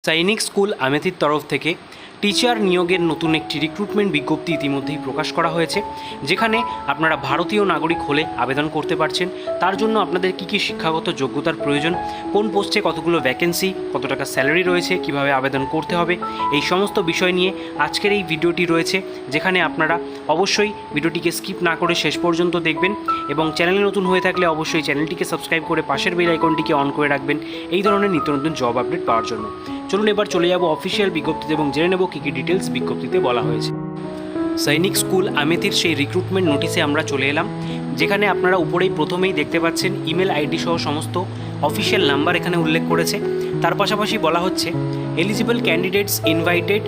সৈনিক স্কুল আমেথির তরফ থেকে টিচার নিয়োগের নতুন একটি রিক্রুটমেন্ট বিজ্ঞপ্তি ইতিমধ্যেই প্রকাশ করা হয়েছে, যেখানে আপনারা ভারতীয় নাগরিক হলে আবেদন করতে পারছেন। তার জন্য আপনাদের কী কী শিক্ষাগত যোগ্যতার প্রয়োজন, কোন পোস্টে কতগুলো ভ্যাকেন্সি, কত টাকা স্যালারি রয়েছে, কিভাবে আবেদন করতে হবে, এই সমস্ত বিষয় নিয়ে আজকের এই ভিডিওটি রয়েছে, যেখানে আপনারা অবশ্যই ভিডিওটিকে স্কিপ না করে শেষ পর্যন্ত দেখবেন এবং চ্যানেলে নতুন হয়ে থাকলে অবশ্যই চ্যানেলটিকে সাবস্ক্রাইব করে পাশের বেল আইকনটিকে অন করে রাখবেন এই ধরনের নিত্য নতুন জব আপডেট পাওয়ার জন্য। চলুন এবার চলে যাব অফিসিয়াল বিজ্ঞপ্তিতে এবং জেনে নেব কী কী ডিটেলস বিজ্ঞপ্তিতে বলা হয়েছে। সৈনিক স্কুল আমেথির সেই রিক্রুটমেন্ট নোটিশে আমরা চলে এলাম, যেখানে আপনারা উপরেই প্রথমেই দেখতে পাচ্ছেন ইমেল আইডি সহ সমস্ত অফিসিয়াল নাম্বার এখানে উল্লেখ করেছে। তার পাশাপাশি বলা হচ্ছে eligible candidates invited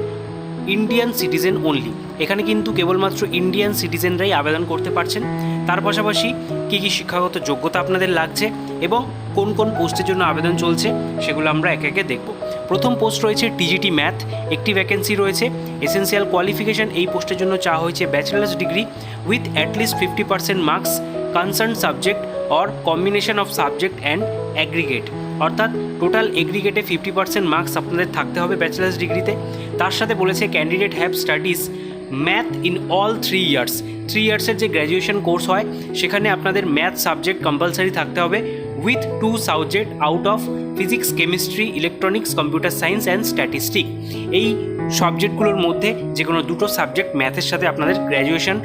Indian citizen only. এখানে কিন্তু কেবলমাত্র ইন্ডিয়ান সিটিজেনরাই আবেদন করতে পারছেন। তার পাশাপাশি কী কী শিক্ষাগত যোগ্যতা আপনাদের লাগছে এবং কোন কোন পোস্টের জন্য আবেদন চলছে সেগুলো আমরা একে একে দেখব। প্রথম পোস্ট রয়েছে টিজিটি ম্যাথ, একটি ভ্যাকেন্সি রয়েছে। এসেন্সিয়াল কোয়ালিফিকেশন এই পোস্টের জন্য চাওয়া হয়েছে bachelors degree with at least 50% marks concern subject or combination of subject and aggregate. অর্থাৎ টোটাল এগ্রিগেটে 50% মার্কস আপনাদের থাকতে হবে ব্যাচেলার্স ডিগ্রিতে। তার সাথে বলেছে candidate have studies math in all 3 years. 3 ইয়ার্সের যে গ্র্যাজুয়েশন কোর্স হয় সেখানে আপনাদের ম্যাথ সাবজেক্ট কম্পালসারি থাকতে হবে with 2 subject out of physics, chemistry, electronics, computer science and statistic. এই সাবজেক্টগুলোর মধ্যে যে কোনো দুটো সাবজেক্ট ম্যাথের সাথে আপনাদের গ্র্যাজুয়েশন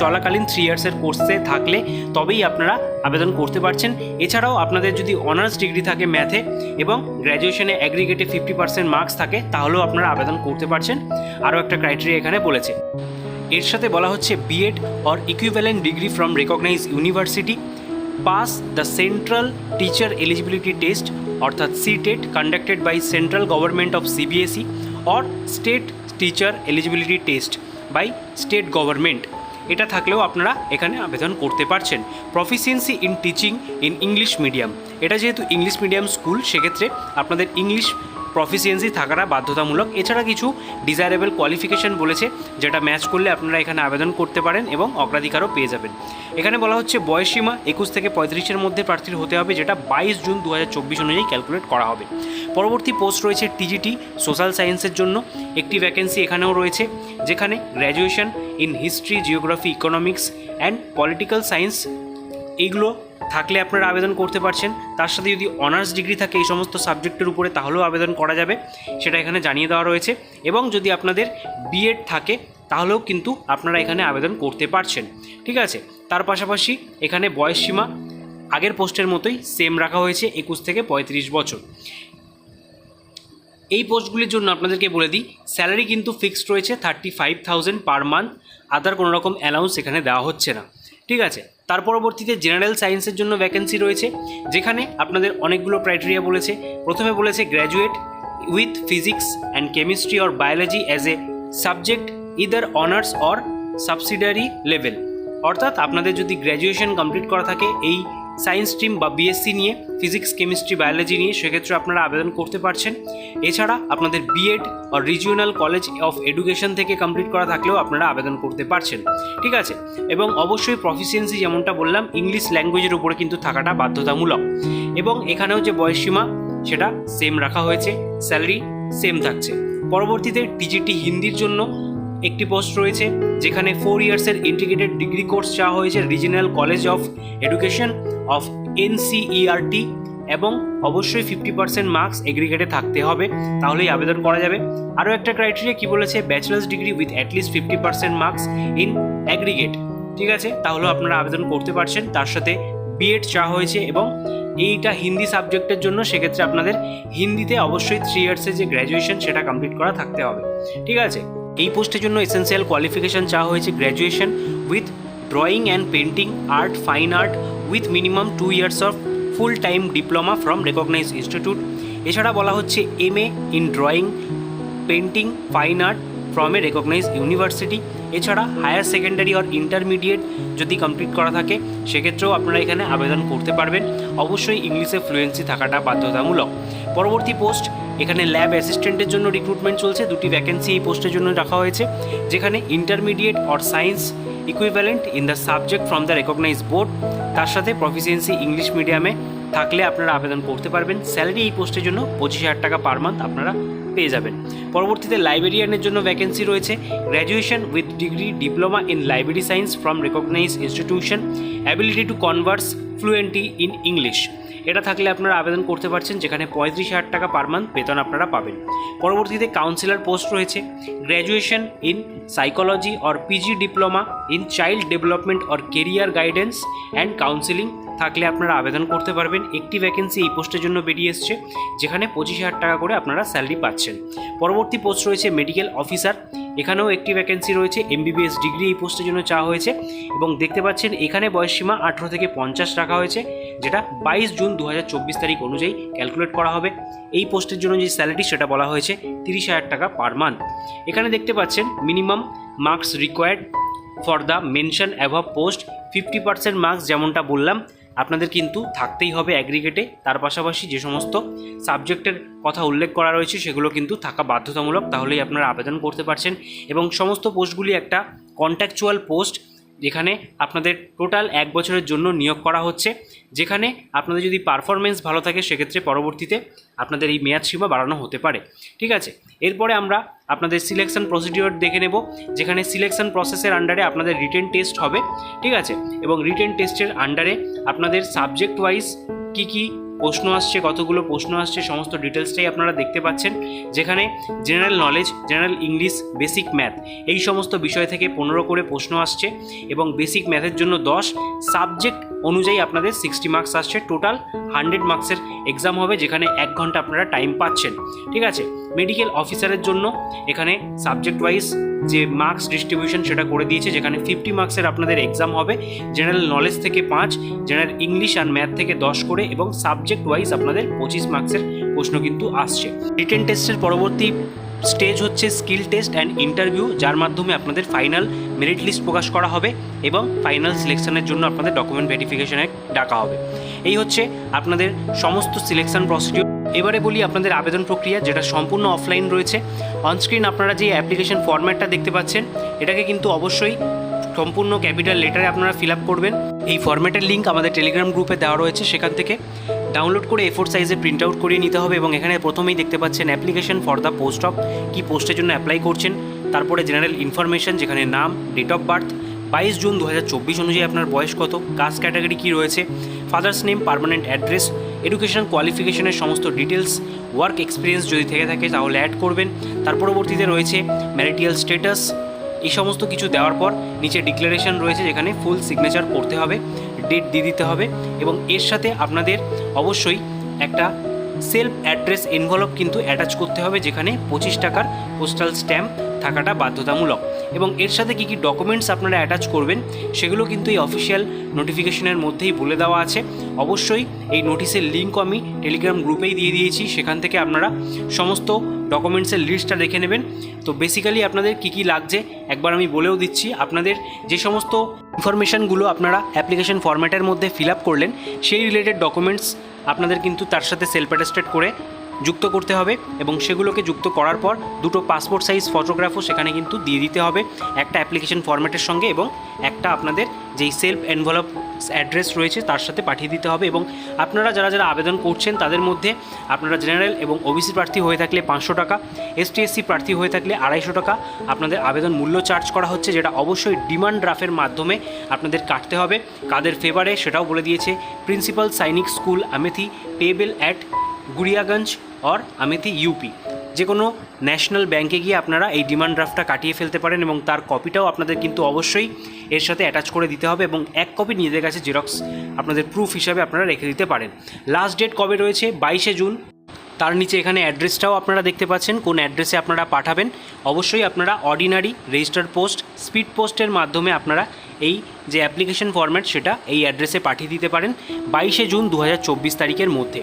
চলাকালীন 3 ইয়ার্সের কোর্সে থাকলে তবেই আপনারা আবেদন করতে পারছেন। এছাড়াও আপনাদের যদি অনার্স ডিগ্রি থাকে ম্যাথে এবং গ্র্যাজুয়েশনে অ্যাগ্রিগেটে 50% মার্কস থাকে তাহলেও আপনারা আবেদন করতে পারছেন। আরও একটা ক্রাইটেরিয়া এখানে বলেছে। এর সাথে বলা হচ্ছে BEd or equivalent degree from recognise university, pass the central teacher eligibility test অর্থাৎ CTET conducted by central government of CBSE or state teacher eligibility test by state government. এটা থাকলেও আপনারা এখানে আবেদন করতে পারছেন। Proficiency in teaching in English medium, এটা যেহেতু ইংলিশ মিডিয়াম স্কুল সেক্ষেত্রে আপনাদের ইংলিশ প্রফিসিয়েন্সি থাকাটা বাধ্যতামূলক। এছাড়া কিছু ডিজায়ারেবল কোয়ালিফিকেশান বলেছে যেটা ম্যাচ করলে আপনারা এখানে আবেদন করতে পারেন এবং অগ্রাধিকারও পেয়ে যাবেন। এখানে বলা হচ্ছে বয়সীমা 21 থেকে 35-এর মধ্যে প্রার্থীর হতে হবে, যেটা 22 জুন 2024 অনুযায়ী ক্যালকুলেট করা হবে। পরবর্তী পোস্ট রয়েছে টিজিটি সোশ্যাল সায়েন্সের জন্য, একটি ভ্যাকেন্সি এখানেও রয়েছে, যেখানে graduation in history, geography, economics and political science এইগুলো থাকলে আপনারা আবেদন করতে পারছেন। তার সাথে যদি অনার্স ডিগ্রি থাকে এই সমস্ত সাবজেক্টের উপরে তাহলেও আবেদন করা যাবে, সেটা এখানে জানিয়ে দেওয়া রয়েছে। এবং যদি আপনাদের বিএড থাকে তাহলেও কিন্তু আপনারা এখানে আবেদন করতে পারছেন। ঠিক আছে, তার পাশাপাশি এখানে বয়সসীমা আগের পোস্টের মতোই সেম রাখা হয়েছে, 21 থেকে 35 বছর। এই পোস্টগুলির জন্য আপনাদেরকে বলে দিই স্যালারি কিন্তু ফিক্সড রয়েছে 35,000 পার মান্থ, আদার কোনো রকম অ্যালাউন্স এখানে দেওয়া হচ্ছে না। ঠিক আছে, তার পরবর্তীতে জেনারেল সায়েন্সের জন্য ভ্যাকেন্সি রয়েছে, যেখানে আপনাদের অনেকগুলো ক্রাইটেরিয়া বলেছে। প্রথমে বলেছে graduate with physics and chemistry or biology as a subject either honours or subsidiary level. অর্থাৎ আপনাদের যদি গ্র্যাজুয়েশন কমপ্লিট করা থাকে এই সায়েন্স স্ট্রিম বা বিএসসি নিয়ে, ফিজিক্স, কেমিস্ট্রি, বায়োলজি নিয়ে, সেক্ষেত্রে আপনারা আবেদন করতে পারছেন। এছাড়া আপনাদের বিএড আর রিজিওনাল কলেজ অফ এডুকেশন থেকে কমপ্লিট করা থাকলেও আপনারা আবেদন করতে পারছেন। ঠিক আছে, এবং অবশ্যই প্রফিসিয়েন্সি যেমনটা বললাম ইংলিশ ল্যাঙ্গুয়েজের উপরে কিন্তু থাকাটা বাধ্যতামূলক। এবং এখানেও যে বয়সসীমা সেটা সেম রাখা হয়েছে, স্যালারি সেম থাকছে। পরবর্তীতে টিজিটি হিন্দির জন্য একটি পোস্ট রয়েছে, যেখানে 4 ইয়ার্সের ইন্টিগ্রেটেড ডিগ্রি কোর্স চাওয়া হয়েছে regional college of education of NCERT এবং অবশ্যই 50% মার্কস এগ্রিগেটে থাকতে হবে, তাহলেই আবেদন করা যাবে। আরও একটা ক্রাইটেরিয়া কি বলেছে bachelors degree with at least 50% marks in aggregate. ঠিক আছে, তাহলেও আপনারা আবেদন করতে পারছেন। তার সাথে বিএড চাওয়া হয়েছে এবং এইটা হিন্দি সাবজেক্টের জন্য, সেক্ষেত্রে আপনাদের হিন্দিতে অবশ্যই 3 ইয়ার্সের যে গ্র্যাজুয়েশন সেটা কমপ্লিট করা থাকতে হবে। ঠিক আছে, এই পোস্টের জন্য এসেন্সিয়াল কোয়ালিফিকেশান চাওয়া হয়েছে graduation with drawing and painting art, fine art with minimum 2 years of full time diploma from recognise institute. এছাড়া বলা হচ্ছে MA in drawing, painting, fine art from a recognise university. এছাড়া হায়ার সেকেন্ডারি আর intermediate যদি complete করা থাকে সেক্ষেত্রেও আপনারা এখানে আবেদন করতে পারবেন। অবশ্যই ইংলিশে ফ্লুয়েন্সি থাকাটা বাধ্যতামূলক। পরবর্তী পোস্ট এখানে ল্যাব অ্যাসিস্ট্যান্টের জন্য রিক্রুটমেন্ট চলছে, 2টি ভ্যাকেন্সি এই পোস্টের জন্য রাখা হয়েছে, যেখানে intermediate or science equivalent in the subject from the recognise board. তার সাথে প্রফিসিয়েন্সি ইংলিশ মিডিয়ামে থাকলে আপনারা আবেদন করতে পারবেন। স্যালারি এই পোস্টের জন্য 25,000 টাকা পার মান্থ আপনারা পেয়ে যাবেন। পরবর্তীতে লাইব্রেরিয়ানের জন্য ভ্যাকেন্সি রয়েছে। Graduation with degree diploma in library science from recognised institution, ability to Converse fluently in English, এটা থাকলে আপনারা আবেদন করতে পারছেন, যেখানে 35,000 টাকা পার মান্থ বেতন আপনারা পাবেন। পরবর্তীতে কাউন্সিলর পোস্ট রয়েছে। Graduation in psychology or PG diploma in child development or career guidance and counselling থাকলে আপনারা আবেদন করতে পারবেন। একটি ভ্যাকেন্সি এই পোস্টের জন্য বেরিয়ে এসছে, যেখানে 25,000 টাকা করে আপনারা স্যালারি পাচ্ছেন। পরবর্তী পোস্ট রয়েছে মেডিকেল অফিসার, এখানেও একটি ভ্যাকেন্সি রয়েছে। MBBS ডিগ্রি এই পোস্টের জন্য চাওয়া হয়েছে এবং দেখতে পাচ্ছেন এখানে বয়সসীমা 18 থেকে 50 রাখা হয়েছে, যেটা 22 জুন 2024 তারিখ অনুযায়ী ক্যালকুলেট করা হবে। এই পোস্টের জন্য যে স্যালারি সেটা বলা হয়েছে 30,000 টাকা পার মান্থ। এখানে দেখতে পাচ্ছেন minimum marks required for the mention অ্যাভাব post 50% marks, যেমনটা বললাম আপনাদের কিন্তু থাকতেই হবে অ্যাগ্রিগেটে। তার পাশাপাশি যে সমস্ত সাবজেক্টের কথা উল্লেখ করা রয়েছে সেগুলো কিন্তু থাকা বাধ্যতামূলক, তাহলেই আপনারা আবেদন করতে পারছেন। এবং সমস্ত পোস্টগুলি একটা কন্ট্রাকচুয়াল পোস্ট, যেখানে আপনাদের টোটাল 1 বছরের জন্য নিয়োগ করা হচ্ছে, যেখানে আপনাদের যদি পারফরমেন্স ভালো থাকে সেক্ষেত্রে পরবর্তীতে আপনাদের এই মেয়াদ সীমা বাড়ানো হতে পারে। ঠিক আছে, এরপরে আমরা আপনাদের সিলেকশন প্রসিডিওর দেখে নেব, যেখানে সিলেকশন প্রসেসের আন্ডারে আপনাদের রিটেন টেস্ট হবে। ঠিক আছে, এবং রিটেন টেস্টের আন্ডারে আপনাদের সাবজেক্ট ওয়াইজ কী প্রশ্ন আসছে, কতগুলো প্রশ্ন আসছে, সমস্ত ডিটেলসটাই আপনারা দেখতে পাচ্ছেন, যেখানে general knowledge, general English, basic math এই সমস্ত বিষয় থেকে 15 করে প্রশ্ন আসছে এবং বেসিক ম্যাথের জন্য 10, সাবজেক্ট অনুযায়ী আপনাদের 60 মার্কস আসছে। টোটাল 100 মার্কসের এক্সাম হবে, যেখানে 1 ঘন্টা আপনারা টাইম পাচ্ছেন। ঠিক আছে, মেডিকেল অফিসারের জন্য এখানে সাবজেক্ট ওয়াইজ যে মার্কস ডিস্ট্রিবিউশন সেটা করে দিয়েছে, যেখানে 50 মার্কসের আপনাদের এক্সাম হবে। জেনারেল নলেজ থেকে 5, জেনারেল ইংলিশ আর ম্যাথ থেকে 10 করে এবং সাবজেক্ট ওয়াইজ আপনাদের 25 মার্কসের প্রশ্ন কিন্তু আসছে। রিটেন টেস্টের পরবর্তী স্টেজ হচ্ছে স্কিল টেস্ট অ্যান্ড ইন্টারভিউ, যার মাধ্যমে আপনাদের ফাইনাল মেরিট লিস্ট প্রকাশ করা হবে এবং ফাইনাল সিলেকশনের জন্য আপনাদের ডকুমেন্ট ভেরিফিকেশনে ডাকা হবে। এই হচ্ছে আপনাদের সমস্ত সিলেকশন প্রসিডিওর। এবারে বলি আপনাদের আবেদন প্রক্রিয়া, যেটা সম্পূর্ণ অফলাইন রয়েছে। অনস্ক্রিন আপনারা যে অ্যাপ্লিকেশন ফরম্যাটটা দেখতে পাচ্ছেন, এটাকে কিন্তু অবশ্যই সম্পূর্ণ ক্যাপিটাল লেটারে আপনারা ফিল আপ করবেন। এই ফরম্যাটের লিঙ্ক আমাদের টেলিগ্রাম গ্রুপে দেওয়া রয়েছে, সেখান থেকে ডাউনলোড করে A4 সাইজে প্রিন্ট আউট করিয়ে নিতে হবে। এবং এখানে প্রথমেই দেখতে পাচ্ছেন application for the post of, কী পোস্টের জন্য অ্যাপ্লাই করছেন। তারপরে জেনারেল ইনফরমেশন, যেখানে নাম, ডেট অফ বার্থ, 22 জুন 2024 অনুযায়ী আপনার বয়স কত, কাস্ট ক্যাটাগরি কী রয়েছে, father's name, permanent address, education কোয়ালিফিকেশনের সমস্ত ডিটেলস, ওয়ার্ক এক্সপিরিয়েন্স যদি থেকে থাকে তাহলে অ্যাড করবেন। তার পরবর্তীতে রয়েছে ম্যারিটাল স্ট্যাটাস, এই সমস্ত কিছু দেওয়ার পর নিচে ডিক্লারেশন রয়েছে, যেখানে ফুল সিগনেচার করতে হবে, ডেট দিয়ে দিতে হবে এবং এর সাথে আপনাদের অবশ্যই একটা সেলফ অ্যাড্রেস এনভেলপ কিন্তু অ্যাটাচ করতে হবে, যেখানে 25 টাকার পোস্টাল স্ট্যাম্প থাকাটা বাধ্যতামূলক। এবং এর সাথে কী কী ডকুমেন্টস আপনারা অ্যাটাচ করবেন সেগুলো কিন্তু এই অফিসিয়াল নোটিফিকেশনের মধ্যেই বলে দেওয়া আছে। অবশ্যই এই নোটিশের লিঙ্কও আমি টেলিগ্রাম গ্রুপেই দিয়ে দিয়েছি, সেখান থেকে আপনারা সমস্ত ডকুমেন্টসের লিস্টটা দেখে নেবেন। তো বেসিক্যালি আপনাদের কী কী লাগছে একবার আমি বলেও দিচ্ছি। আপনাদের যে সমস্ত ইনফরমেশানগুলো আপনারা অ্যাপ্লিকেশন ফরম্যাটের মধ্যে ফিল আপ করলেন, সেই রিলেটেড ডকুমেন্টস আপনাদের কিন্তু তার সাথে সেলফ অ্যাটেস্টেড করে যুক্ত করতে হবে এবং সেগুলোকে যুক্ত করার পর 2টো পাসপোর্ট সাইজ ফটোগ্রাফও সেখানে কিন্তু দিয়ে দিতে হবে, একটা অ্যাপ্লিকেশন ফরম্যাটের সঙ্গে এবং একটা আপনাদের যেই সেলফ এনভেলপ অ্যাড্রেস রয়েছে তার সাথে পাঠিয়ে দিতে হবে। এবং আপনারা যারা যারা আবেদন করছেন তাদের মধ্যে আপনারা জেনারেল এবং ওবিসি প্রার্থী হয়ে থাকলে 500 টাকা, ST SC প্রার্থী হয়ে থাকলে 250 টাকা আপনাদের আবেদন মূল্য চার্জ করা হচ্ছে, যেটা অবশ্যই ডিমান্ড ড্রাফটের মাধ্যমে আপনাদের কাটতে হবে। কাদের ফেভারে সেটাও বলে দিয়েছে। Principal Sainik school Amethi, payable at Gauriganj or Amethi UP, যে কোনো ন্যাশনাল ব্যাংকে গিয়ে আপনারা এই ডিমান্ড ড্রাফটটা কাটিয়ে ফেলতে পারেন এবং তার কপিটাও আপনাদের কিন্তু অবশ্যই এর সাথে অ্যাটাচ করে দিতে হবে এবং 1 কপি নিজেদের কাছে জেরক্স আপনাদের প্রুফ হিসাবে আপনারা রেখে দিতে পারেন। লাস্ট ডেট কবে রয়েছে? 22 জুন। তার নিচে এখানে অ্যাড্রেসটাও আপনারা দেখতে পাচ্ছেন, কোন অ্যাড্রেসে আপনারা পাঠাবেন। অবশ্যই আপনারা অর্ডিনারি, রেজিস্টার্ড পোস্ট, স্পিড পোস্টের মাধ্যমে আপনারা এই যে অ্যাপ্লিকেশন ফরম্যাট সেটা এই অ্যাড্রেসে পাঠিয়ে দিতে পারেন 22 জুন 2024 তারিখের মধ্যে।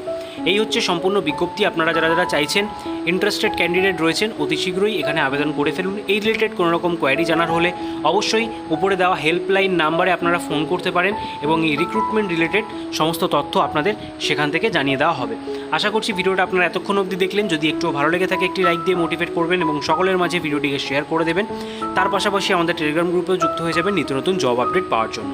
এই হচ্ছে সম্পূর্ণ বিজ্ঞপ্তি। আপনারা যারা যারা চাইছেন, ইন্টারেস্টেড ক্যান্ডিডেট রয়েছেন, অতি শীঘ্রই এখানে আবেদন করে ফেলুন। এই রিলেটেড কোনো রকম কোয়ারি জানার হলে অবশ্যই উপরে দেওয়া হেল্পলাইন নাম্বারে আপনারা ফোন করতে পারেন এবং এই রিক্রুটমেন্ট রিলেটেড সমস্ত তথ্য আপনাদের সেখান থেকে জানিয়ে দেওয়া হবে। আশা করছি ভিডিওটা আপনারা এতক্ষণ অবধি দেখলেন। যদি একটু ভালো লেগে থাকে একটি লাইক দিয়ে মোটিভেট করবেন এবং সকলের মাঝে ভিডিওটিকে শেয়ার করে দেবেন। তার পাশাপাশি আমাদের টেলিগ্রাম গ্রুপেও যুক্ত হয়ে যাবেন নিত্য নতুন জব আপডেট পাওয়ার জন্য।